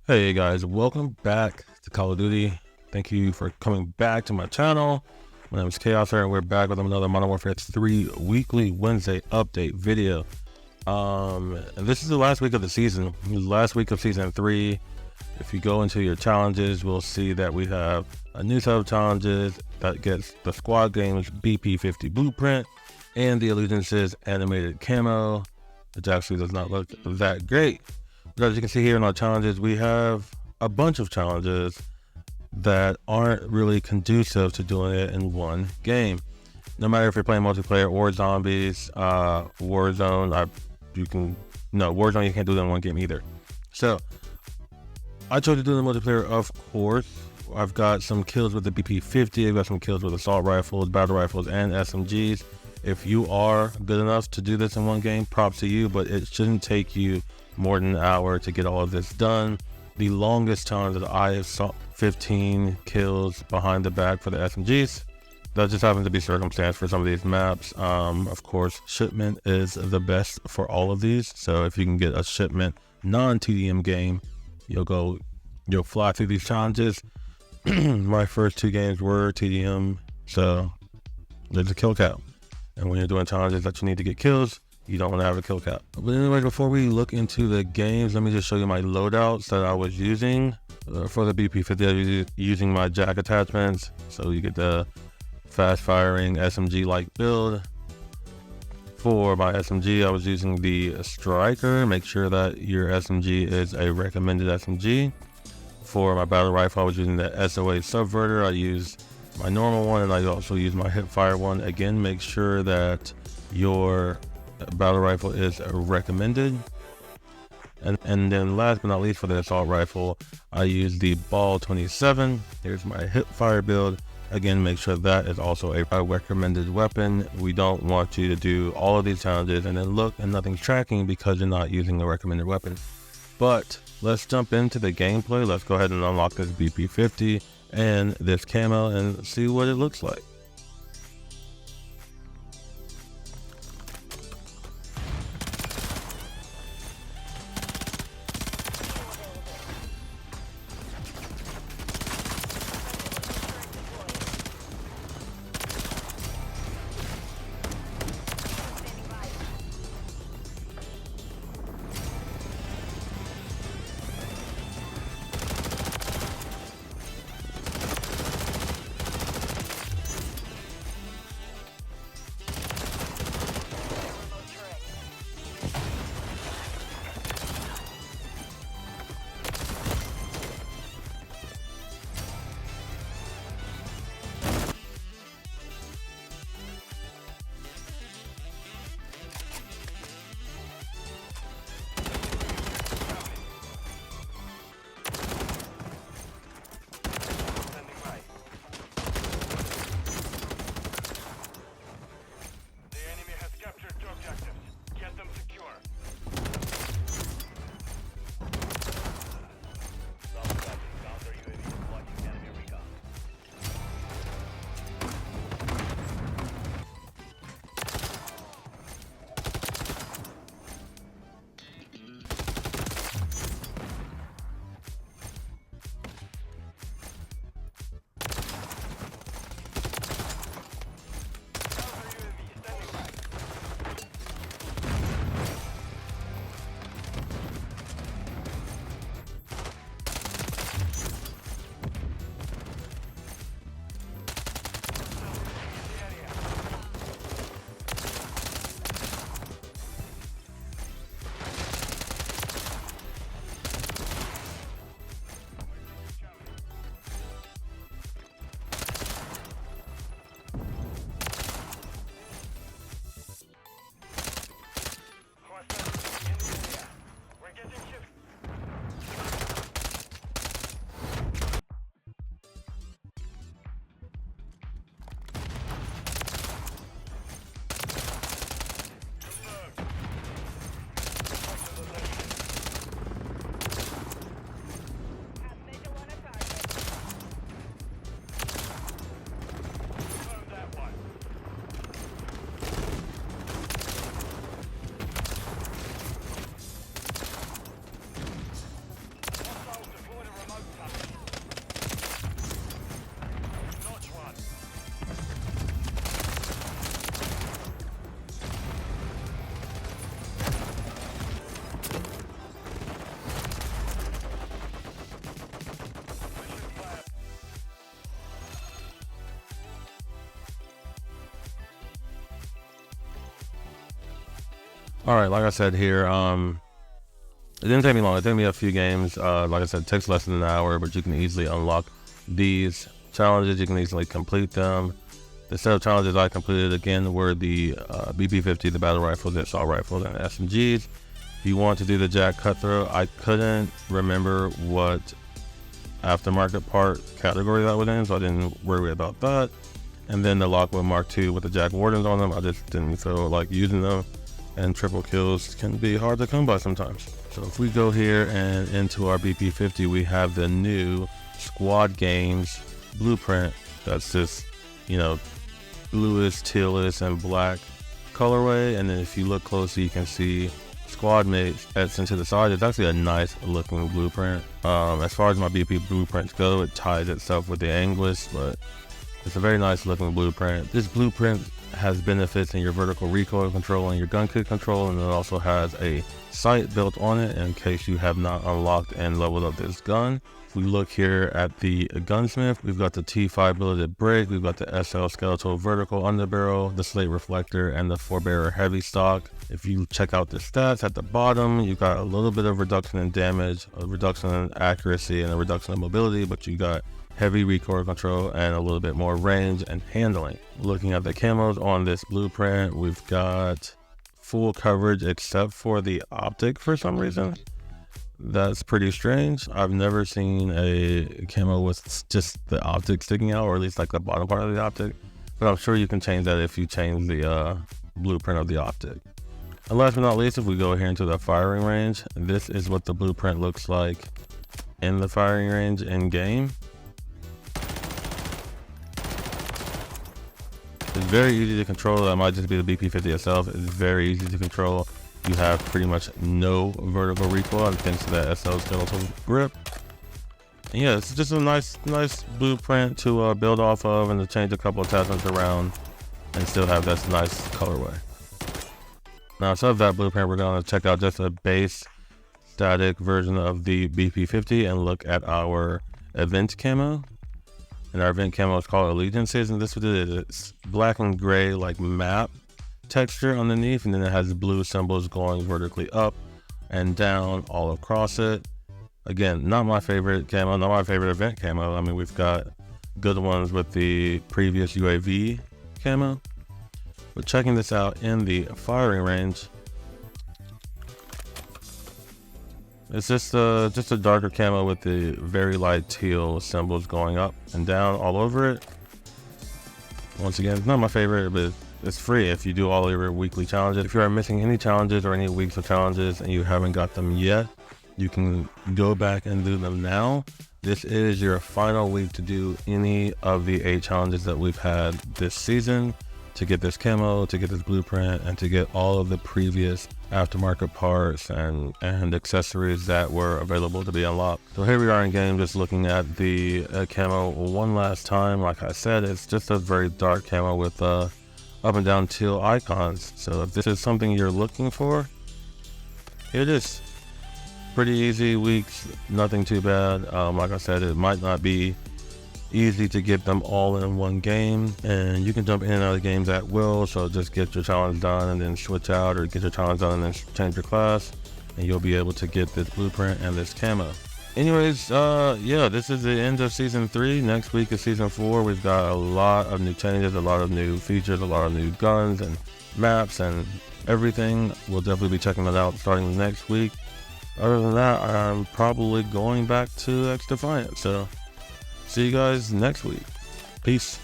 Hey guys, welcome back to Call of Duty. Thank you for coming back to my channel. My name is Khaos and we're back with another Modern Warfare 3 weekly Wednesday update video. And this is the last week of the season, last week of season 3. If you go into your challenges, we'll see that we have a new set of challenges that gets the squad games BP50 blueprint and the allegiances animated camo, which actually does not look that great. As you can see here in our challenges, we have a bunch of challenges that aren't really conducive to doing it in one game. No matter if you're playing multiplayer or zombies, Warzone, Warzone you can't do that in one game either. So I chose to do the multiplayer, of course. I've got some kills with the BP50, I've got some kills with assault rifles, battle rifles, and SMGs. If you are good enough to do this in one game, props to you, but it shouldn't take you more than an hour to get all of this done. The longest challenge that I have saw 15 kills behind the back for the SMGs. That just happens to be circumstance for some of these maps. Of course, shipment is the best for all of these. So if you can get a shipment non-TDM game, you'll fly through these challenges. My first 2 games were TDM, so there's a kill cap. And when you're doing challenges that you need to get kills, you don't want to have a kill cap. But anyway, before we look into the games, let me just show you my loadouts that I was using for the BP50. I was using my jack attachments, so you get the fast firing SMG-like build. For my SMG, I was using the striker. Make sure that your SMG is a recommended SMG. For my battle rifle, I was using the SOA subverter. I used my normal one, and I also use my hipfire one. Again, make sure that your battle rifle is recommended. And then last but not least, for the assault rifle, I use the ball 27. Here's my hipfire build. Again, make sure that is also a recommended weapon. We don't want you to do all of these challenges and then look and nothing's tracking because you're not using the recommended weapon. But let's jump into the gameplay. Let's go ahead and unlock this BP50 and this camo and see what it looks like. All right, like I said here, it didn't take me long. It took me a few games. Like I said, it takes less than an hour, but you can easily unlock these challenges. You can easily complete them. The set of challenges I completed again were the BP-50, the battle rifles, the assault rifles, and the SMGs. If you want to do the Jack Cutthroat, I couldn't remember what aftermarket part category that was in, so I didn't worry about that. And then the Lockwood Mark II with the Jack Wardens on them, I just didn't feel like using them, and triple kills can be hard to come by sometimes. So if we go here and into our BP-50, we have the new Squad Games blueprint. That's this, bluish, tealish, and black colorway. And then if you look closely, you can see squad mates etched into the side. It's actually a nice looking blueprint. As far as my BP blueprints go, it ties itself with the Anguish, but it's a very nice looking blueprint. This blueprint has benefits in your vertical recoil control and your gun kick control, and it also has a sight built on it in case you have not unlocked and leveled up this gun. If we look here at the gunsmith, we've got the T5 bulleted break, we've got the SL skeletal vertical underbarrel, the slate reflector, and the forebearer heavy stock. If you check out the stats at the bottom, you've got a little bit of reduction in damage, a reduction in accuracy, and a reduction in mobility, but you got heavy recoil control and a little bit more range and handling. Looking at the camos on this blueprint, we've got full coverage except for the optic for some reason. That's pretty strange. I've never seen a camo with just the optic sticking out, or at least like the bottom part of the optic, but I'm sure you can change that if you change the blueprint of the optic. And last but not least, if we go here into the firing range, this is what the blueprint looks like in the firing range in game. It's very easy to control. That might just be the BP-50 itself. It's very easy to control. You have pretty much no vertical recoil thanks to that SL skeletal grip. And yeah, it's just a nice blueprint to build off of and to change a couple attachments around and still have that nice colorway. Now, instead of that blueprint, we're going to check out just a base static version of the BP-50 and look at our event camo. And our event camo is called Allegiances, and this is what it is. It's black and gray like map texture underneath, and then it has blue symbols going vertically up and down all across it. Again, not my favorite camo, not my favorite event camo. I mean, we've got good ones with the previous UAV camo. But checking this out in the firing range, it's just a darker camo with the very light teal symbols going up and down all over it. Once again, it's not my favorite, but it's free if you do all your weekly challenges. If you are missing any challenges or any weeks of challenges and you haven't got them yet, you can go back and do them now. This is your final week to do any of the 8 challenges that we've had this season to get this camo, to get this blueprint, and to get all of the previous aftermarket parts and accessories that were available to be unlocked. So here we are in game, just looking at the camo one last time. Like I said, it's just a very dark camo with up and down teal icons. So if this is something you're looking for, here it is. Pretty easy weeks, nothing too bad. Like I said, it might not be easy to get them all in one game, and you can jump in and out of games at will. So just get your challenge done and then switch out, or get your challenge done and then change your class, and you'll be able to get this blueprint and this camo. Anyways, yeah, this is the end of season 3. Next week is season 4. We've got a lot of new changes, a lot of new features, a lot of new guns and maps and everything. We'll definitely be checking that out starting next week. Other than that, I'm probably going back to X Defiant. So see you guys next week. Peace.